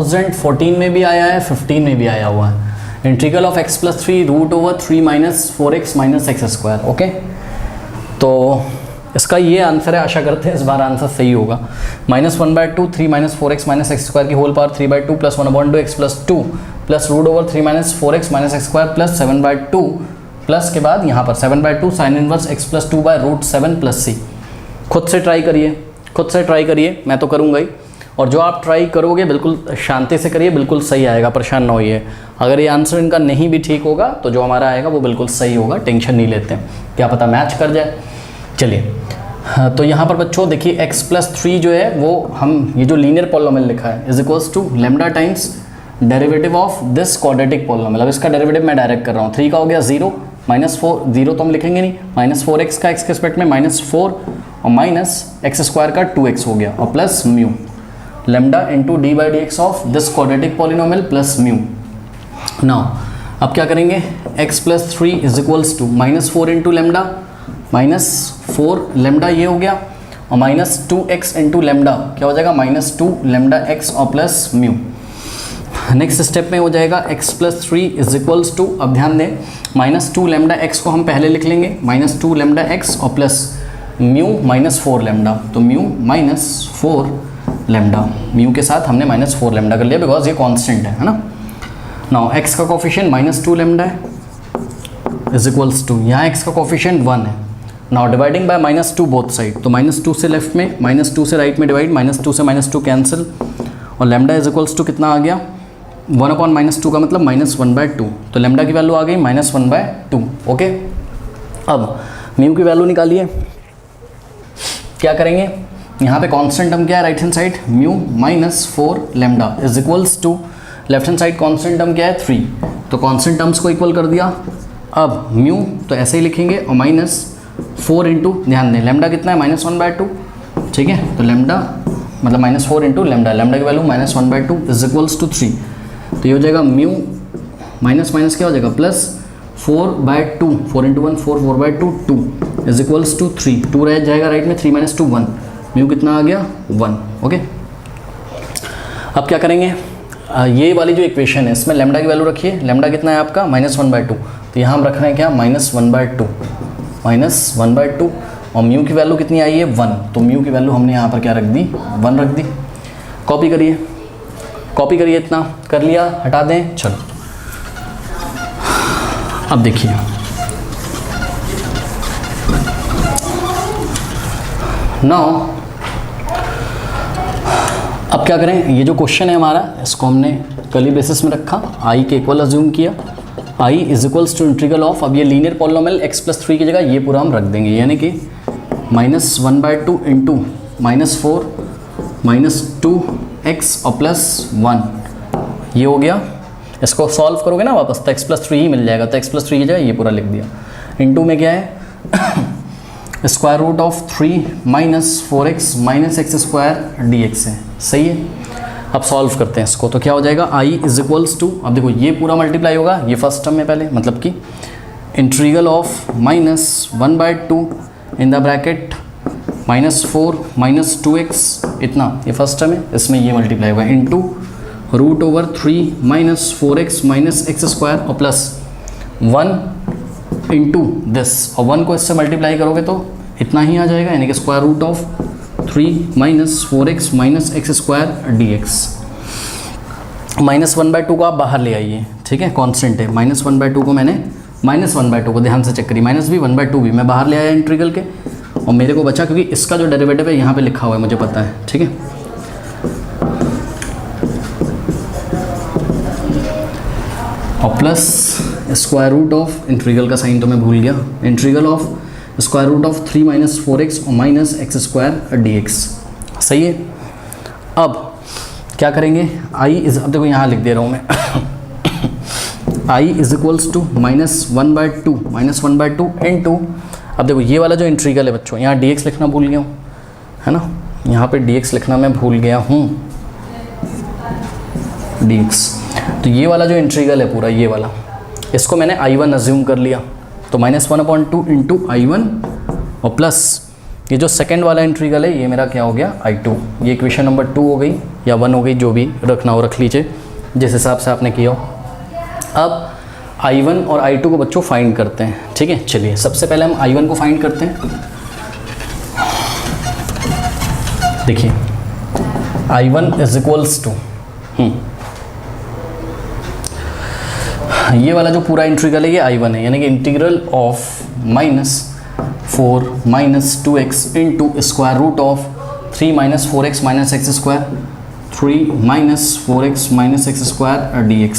2014 में भी आया है, 15 में भी आया हुआ है। Integral of x plus 3 root over 3 minus 4x minus x square. Okay, तो इसका ये आंसर है, आशा करते हैं इस बार आंसर सही होगा। -1/2 3 minus 4x minus x square की whole power 3/2 plus 1/2 x plus 2 plus root over 3 minus 4x minus x square plus 7/2 plus के बाद यहाँ पर 7/2 sine inverse x plus 2 by root 7 plus c। खुद से ट्राई करिए, मैं तो करूँगा ही, और जो आप ट्राई करोगे बिल्कुल शांति से करिए, बिल्कुल सही आएगा, परेशान ना होइए। अगर ये आंसर इनका नहीं भी ठीक होगा तो जो हमारा आएगा वो बिल्कुल सही होगा, टेंशन नहीं लेते हैं, क्या पता मैच कर जाए। चलिए, तो यहाँ पर बच्चों देखिए x प्लस 3 जो है वो हम ये जो लीनियर पॉलिनोमियल लिखा है is equals to lambda times derivative of this quadratic polynomial. अब इसका डेरिवेटिव मैं डायरेक्ट कर रहा हूँ। 3 का हो गया 0, -4, 0 तो हम लिखेंगे नहीं, -4x का x के रिस्पेक्ट में -4 और माइनस एक्स स्क्वायर का 2x हो गया और plus mu lambda into d by d x of this quadratic polynomial plus mu. Now अब क्या करेंगे, x plus 3 is equals to -4 into lambda, -4 lambda ये हो गया और -2x इंटू लैम्डा क्या हो जाएगा, -2 लैम्डा x और प्लस म्यू। नेक्स्ट स्टेप में हो जाएगा x plus 3 is equals to, अब ध्यान दें, -2 लैम्डा x को हम पहले लिख लेंगे, -2 लैम्डा x और प्लस म्यू -4 लैम्डा, तो म्यू -4 लैम्डा, म्यू के साथ हमने -4 लैम्डा कर लिया बिकॉज ये कांस्टेंट है ना। नाउ x का कोफिशिएंट -2 लैम्डा है इज इक्वल्स टू, यहाँ x का कोफिशिएंट 1 है। Now dividing by -2 both side, तो -2 से लेफ्ट में, -2 से राइट में डिवाइड, -2 से -2 कैंसिल और लैम्डा इज इक्वल्स टू कितना आ गया, 1/-2 का मतलब -1/2, तो लैम्डा की वैल्यू आ गई -1/2। ओके, अब म्यू की वैल्यू निकालिए। क्या करेंगे, यहाँ पे कांस्टेंट टर्म क्या है right hand side, mu -4 lambda is equals to left hand side constant term क्या है 3, तो कांस्टेंट टर्म्स को इक्वल कर दिया। अब म्यू तो ऐसे ही लिखेंगे और -4 इंटू, ध्यान दें लैम्डा कितना है -1/2, ठीक है, तो लैम्डा मतलब -4 इंटू लैम्डा, लैम्डा की वैल्यू -1/2 इज इक्वल्स टू 3, तो ये हो जाएगा म्यू माइनस माइनस क्या हो जाएगा plus 4/2, 4 into 1 4, 4/2 2 is equals to 3, 2 रह जाएगा राइट में, 3 - 2 1, म्यू कितना आ गया 1। ओके, अब क्या करेंगे, ये वाली जो इक्वेशन है इसमें लैम्डा की वैल्यू रखिए, लैम्डा कितना है आपका -1/2, तो यहाँ हम रख रहे हैं क्या -1/2 और म्यू की वैल्यू कितनी आई है 1, तो म्यू की वैल्यू हमने यहाँ पर क्या रख दी 1 रख दी। कॉपी करिए, इतना कर लिया, हटा दें। चलो अब देखिए, नाउ अब क्या करें, ये जो क्वेश्चन है हमारा इसको हमने कर्ली बेसिस में रखा, आई के इक्वल अज्यूम किया, I is equals to integral of, अब ये लीनियर पॉलिनोमियल x प्लस 3 की जगह ये पूरा हम रख देंगे, यानी कि -1/2 इंटू -4 -2x और +1, ये हो गया। इसको सॉल्व करोगे ना वापस तो x प्लस 3 ही मिल जाएगा, तो x प्लस 3 की जगह ये पूरा लिख दिया। इंटू में क्या है square root of 3 -4x minus x square dx है, सही है। अब सॉल्व करते हैं इसको, तो क्या हो जाएगा i इज इक्वल्स टू, अब देखो ये पूरा मल्टीप्लाई होगा, ये फर्स्ट टर्म में पहले मतलब कि integral of -1/2 in the bracket -4 -2x इतना, ये फर्स्ट टर्म है, इसमें ये मल्टीप्लाई होगा into root over 3 -4x minus x square और +1 इंटू दिस, और 1 को इससे मल्टीप्लाई करोगे तो इतना ही आ जाएगा, यानी कि square root of 3 -4x minus x square dx। -1/2 को आप बाहर ले आइए, ठीक है, कांस्टेंट है, -1/2 को मैंने -1/2 को ध्यान से चेक करिए, माइनस भी 1/2 भी मैं बाहर ले आया इंटीग्रल के, और मेरे को बचा क्योंकि इसका जो डेरिवेटिव है यहाँ पे लिखा हुआ है मुझे पता है, ठीक है। और plus square root of, integral का साइन तो मैं भूल गया, integral of square root of 3 -4x और माइनस एक्स स्क्वायर dx, सही है। अब क्या करेंगे, i इज, अब देखो यहाँ लिख दे रहा हूँ मैं i is equals to -1/2 into, अब देखो ये वाला जो इंटीग्रल है बच्चों, यहाँ dx लिखना भूल गया हूँ, है ना, यहाँ पे dx लिखना मैं भूल गया हूँ, dx, तो ये वाला जो इंटीग्रल है पूरा ये वाला, इसको मैंने i1 अज्यूम कर लिया, तो -1/2 इंटू i1 और प्लस ये जो सेकेंड वाला इंटीग्रल है ये मेरा क्या हो गया i2, ये इक्वेशन नंबर 2 हो गई। या 1 हो गई, जो भी रखना हो रख लीजिए जिस हिसाब से आपने किया हो। अब I1 और I2 को बच्चों फाइंड करते हैं, ठीक है। चलिए सबसे पहले हम I1 को फाइंड करते हैं। देखिए I1 इज इक्वल्स टू ये वाला जो पूरा इंटीग्रल है ये I1 है, यानी कि integral of -4 -2x into square root of 3 -4x - x square 3 -4x - x square dx।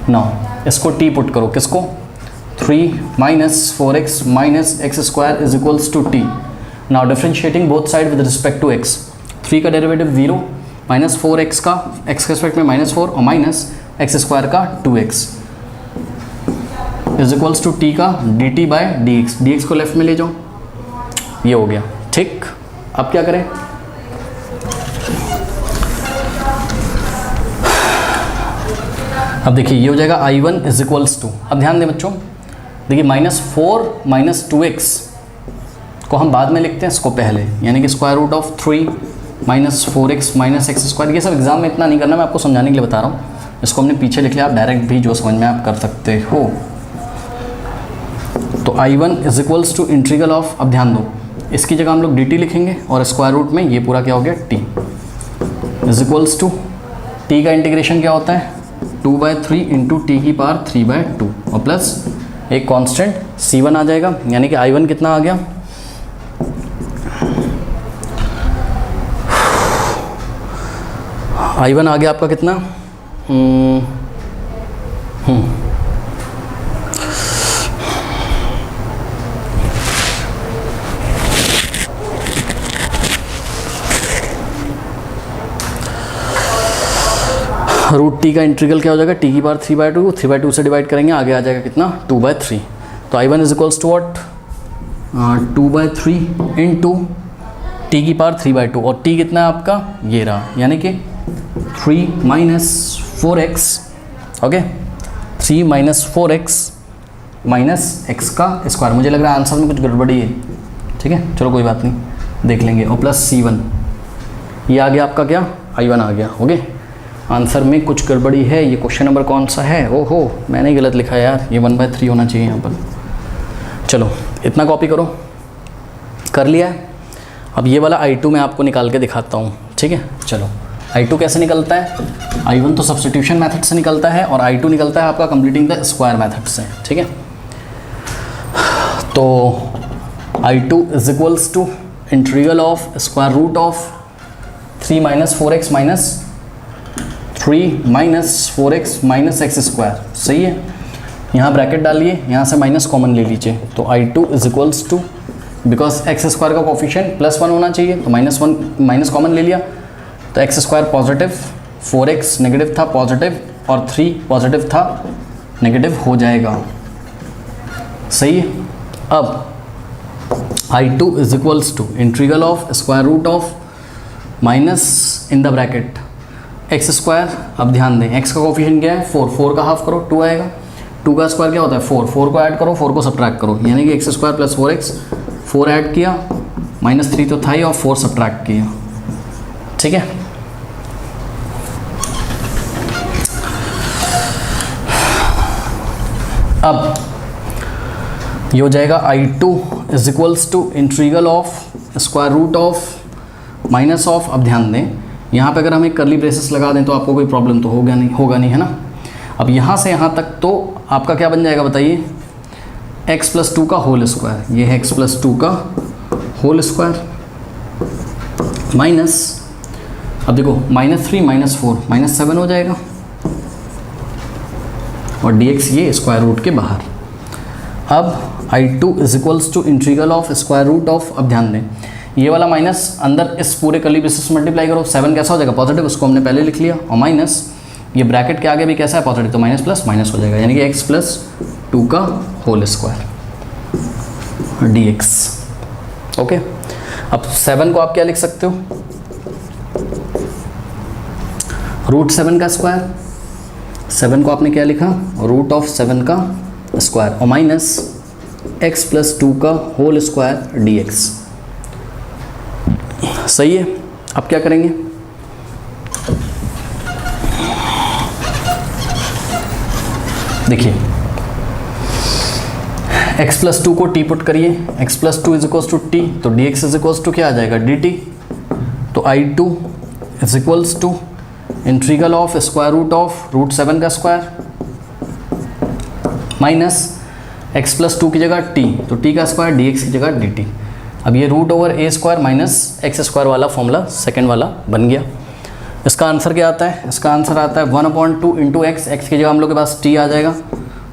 Now इसको t पुट करो, किसको 3 -4x - x square is equals to t। Now differentiating both side with respect to x, 3 का derivative 0, -4x का x के respect में -4 और minus x square का 2x is equals to t का dt बाय dx। dx को लेफ्ट में ले जाओ, ये हो गया, ठीक। अब क्या करें, अब देखिए ये हो जाएगा I1 इज इक्वल्स टू, अब ध्यान दें बच्चों, देखिए -4 - 2x को हम बाद में लिखते हैं, इसको पहले, यानी कि square root of 3 -4x - x square. ये सब एग्जाम में इतना नहीं करना, मैं आपको समझाने के लिए बता रहा हूँ। इसको हमने पीछे लिख लिया, आप डायरेक्ट भी जो समझ में आप कर सकते हो। तो I1 is equals to integral of, अब ध्यान दो, इसकी जगह हम लोग dt लिखेंगे और स्क्वायर रूट में ये पूरा क्या हो गया t is equals to, t का इंटीग्रेशन क्या होता है 2/3 इंटू टी की पावर 3/2 और प्लस एक कांस्टेंट c1 आ जाएगा, यानी कि I1 कितना आ गया, I1 आ गया आपका कितना, रूट टी का इंटीग्रल क्या हो जाएगा, टी की पावर 3/2, 3/2 से डिवाइड करेंगे, आगे आ जाएगा कितना 2/3। तो I1 is equals to what 2/3 into T की पावर 3/2 और टी कितना है आपका, ये रहा, यानी कि 3 -4x, ओके 3 -4x - x का स्क्वायर। मुझे लग रहा है आंसर में कुछ गड़बड़ी है, ठीक है, चलो कोई बात नहीं, देख लेंगे, और प्लस c1, ये आ गया आपका क्या I1 आ गया, ओके। आंसर में कुछ गड़बड़ी है, ये क्वेश्चन नंबर कौन सा है, ओहो मैंने गलत लिखा यार, ये 1/3 होना चाहिए यहाँ पर। चलो इतना कॉपी करो, कर लिया है। अब ये वाला I2 मैं आपको निकाल के दिखाता हूँ, ठीक है। चलो I2 कैसे निकलता है, I1 तो सब्स्टिट्यूशन मेथड से निकलता है और I2 निकलता है आपका कंप्लीटिंग द स्क्वायर मेथड से, ठीक है। तो I2 is equals to integral of square root of 3 -4x - 4x - x square, सही है। यहाँ ब्रैकेट डालिए, यहाँ से माइनस कॉमन ले लीजिए, तो I2 is equals to, because x square का कोफिशिएंट +1 होना चाहिए, तो -1 माइनस कॉमन ले लिया, तो x square positive, 4x negative था पॉजिटिव और 3 पॉजिटिव था नेगेटिव हो जाएगा, सही है। अब I2 is equals to integral of square root of minus in the bracket x square. अब ध्यान दें x का कोफिशिएंट क्या है 4, 4 का हाफ करो 2 आएगा, 2 का स्क्वायर क्या होता है 4, 4 को ऐड करो 4 को सब्ट्रैक्ट करो, यानी कि x स्क्वायर + 4x, 4 ऐड किया -3 तो था ही और 4 सब्ट्रैक्ट किया, ठीक है। अब ये हो जाएगा I2 is equals to integral of square root of minus of, अब ध्यान दें यहाँ पे अगर हम एक कर्ली ब्रेसेस लगा दें तो आपको कोई प्रॉब्लम तो होगा नहीं, है ना। अब यहाँ से यहाँ तक तो आपका क्या बन जाएगा बताइए, x + 2 का होल स्क्वायर, ये है x + 2 का होल स्क्वायर माइनस, अब देखो -3 - 4 -7 हो जाएगा और dx ये स्क्वायर रूट के बाहर। अब I2 is equals to integral of square root of, अब ध्यान दें ये वाला माइनस अंदर इस पूरे कर्ली ब्रेसेस मल्टीप्लाई करो, 7 कैसा हो जाएगा पॉजिटिव, उसको हमने पहले लिख लिया, और माइनस ये ब्रैकेट के आगे भी कैसा है पॉजिटिव, तो माइनस प्लस माइनस हो जाएगा, यानी कि x + 2 का होल स्क्वायर dx, ओके। अब 7 को आप क्या लिख सकते हो, √7 का स्क्वायर, 7 को आपने क्या लिखा √7 का स्क्वायर और माइनस x + 2 का होल स्क्वायर dx, सही है। अब क्या करेंगे, देखिए x प्लस टू को t पुट करिए, x plus two is equals to T, तो dx इज इक्वल्स टू क्या आ जाएगा dt, तो I2 is equals to integral of square root of root 7 का square minus x plus two की जगह t, तो t का स्क्वायर dx की जगह dt। अब ये root over a square minus x square वाला फॉर्मूला सेकेंड वाला बन गया। इसका आंसर क्या आता है? इसका आंसर आता है 1/2 इंटू एक्स, एक्स की जगह हम लोग के पास t आ जाएगा,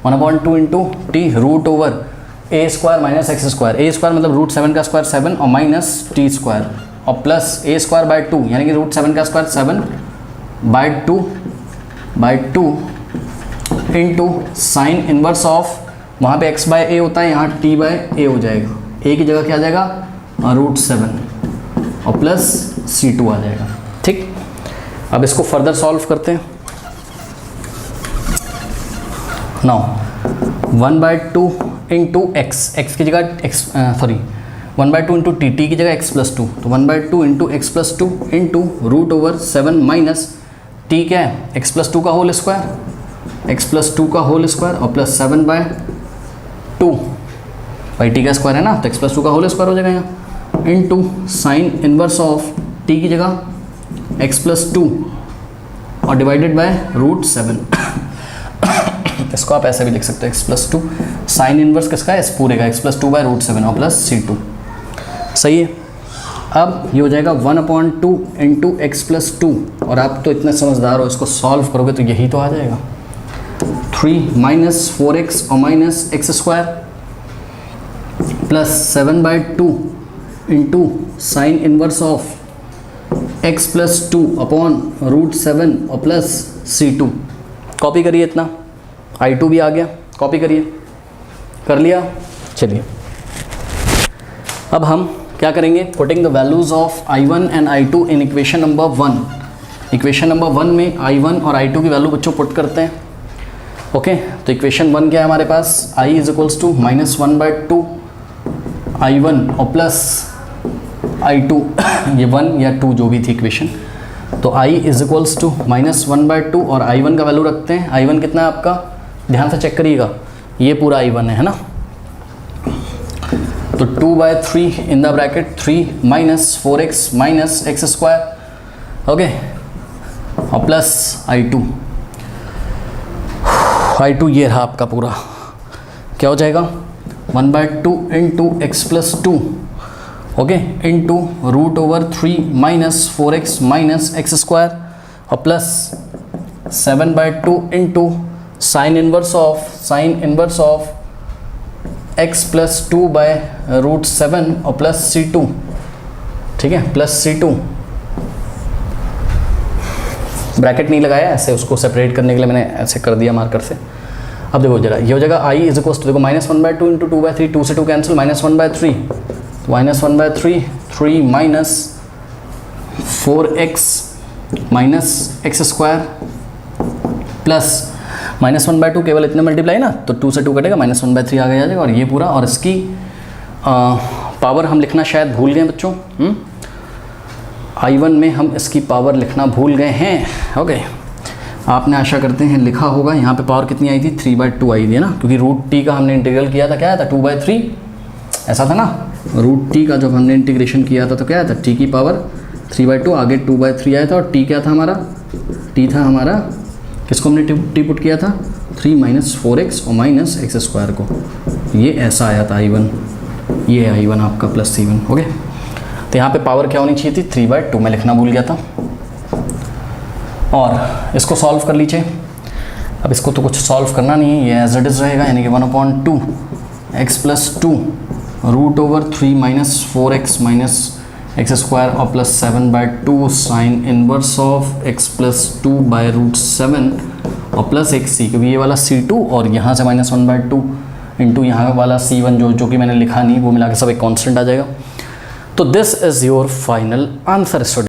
1/2 इंटू टी रूट ओवर ए स्क्वायर माइनस एक्स स्क्वायर, ए स्क्वायर मतलब रूट 7 का स्क्वायर 7 और माइनस टी स्क्वायर और प्लस ए स्क्वायर बाय 2 यानी कि रूट 7 का square 7/2 into sine inverse of, वहाँ पे x बाय ए होता है, यहाँ t बाय ए हो जाएगा, a की जगह क्या आ जाएगा रूट 7 और प्लस C2 आ जाएगा। ठीक, अब इसको फर्दर सॉल्व करते हैं। नाउ 1/2 इंटू एक्स, एक्स की जगह सॉरी 1/2 इंटू टी, टी की जगह x प्लस टू, तो 1/2 into x plus two into root over 7 minus T क्या है x प्लस टू का whole square, x plus two का होल स्क्वायर और प्लस 7/2 भाई टी का स्क्वायर है ना, तो x प्लस टू का होल स्क्वायर हो जाएगा यहाँ, into sine inverse of T की जगह x प्लस टू और डिवाइडेड बाय रूट 7। इसको आप ऐसे भी लिख सकते हो x plus two sine inverse किसका है, इस पूरे का, x plus two by root 7 और प्लस C2। सही है। अब ये हो जाएगा 1/2 इंटू एक्स प्लस टू, और आप तो इतने समझदार हो, इसको सॉल्व करोगे तो यही तो आ जाएगा 3 माइनस 4x और minus x square plus 7/2 into sine inverse of x plus two upon root 7 और प्लस C2। कॉपी करिए, इतना I2 भी आ गया, कॉपी करिए, कर लिया। चलिए अब हम क्या करेंगे, putting the values of I1 and I2 in equation number 1। Equation number 1 में I1 और I2 की वैल्यू बच्चों पुट करते हैं। ओके, तो इक्वेशन 1 क्या है हमारे पास, I is equals to -1/2 I1 और प्लस I2 ये 1 या 2 जो भी थी इक्वेशन, तो I इज इक्वल्स टू -1/2 और I1 का वैल्यू रखते हैं। I1 कितना है आपका, ध्यान से चेक करिएगा, ये पूरा I1 है ना, तो 2/3 in the bracket 3 minus 4x minus x square, okay, और प्लस I2 ये रहा आपका पूरा, क्या हो जाएगा 1/2 into x plus two, okay, into root over 3 minus 4x minus x square और plus 7/2 into sine inverse of x plus 2 by root 7 और प्लस C2। ठीक है, प्लस C2, ब्रैकेट नहीं लगाया, ऐसे उसको सेपरेट करने के लिए मैंने ऐसे कर दिया मार्कर से। अब देखो जरा, ये हो जाएगा I इज इक्वल्स टू, देखो -1/2 इंटू 2/3, 2 से 2 कैंसिल, -1/3, तो -1/3 3 minus 4x minus x square plus -1/2 केवल इतने मल्टीप्लाई ना, तो 2 से 2 कटेगा, -1/3 आगे आ जाएगा, और ये पूरा, और इसकी पावर हम लिखना शायद भूल गए बच्चों। I1 में हम इसकी पावर लिखना भूल गए हैं। ओके, आपने आशा करते हैं लिखा होगा। यहाँ पे पावर कितनी आई थी, 3/2 आई थी ना, क्योंकि रूट टी का हमने इंटीग्रल किया था, क्या आया था 2/3, ऐसा था ना, रूट टी का जब हमने इंटीग्रेशन किया था तो क्या आया था, टी की पावर 3/2, आगे 2/3 आया था, और टी क्या था हमारा, टी था हमारा, किसको हमने टी पुट किया था, 3 माइनस 4x और माइनस एक्स स्क्वायर को, ये ऐसा आया था I1, ये है I1 आपका प्लस C1। ओके, तो यहाँ पे पावर क्या होनी चाहिए थी, 3/2, मैं लिखना भूल गया था। और इसको सॉल्व कर लीजिए। अब इसको तो कुछ सॉल्व करना नहीं है, ये एज इट इज़ रहेगा, यानी कि 1/2 x plus 2 root over 3 minus 4x minus x square और plus 7/2 sine inverse of x plus 2 by root 7 और प्लस एक c, क्योंकि ये वाला C2 और यहाँ से -1/2 इंटू यहाँ वाला C1 जो कि मैंने लिखा नहीं, वो मिला के सब एक कांस्टेंट आ जाएगा। तो this is your final answer student.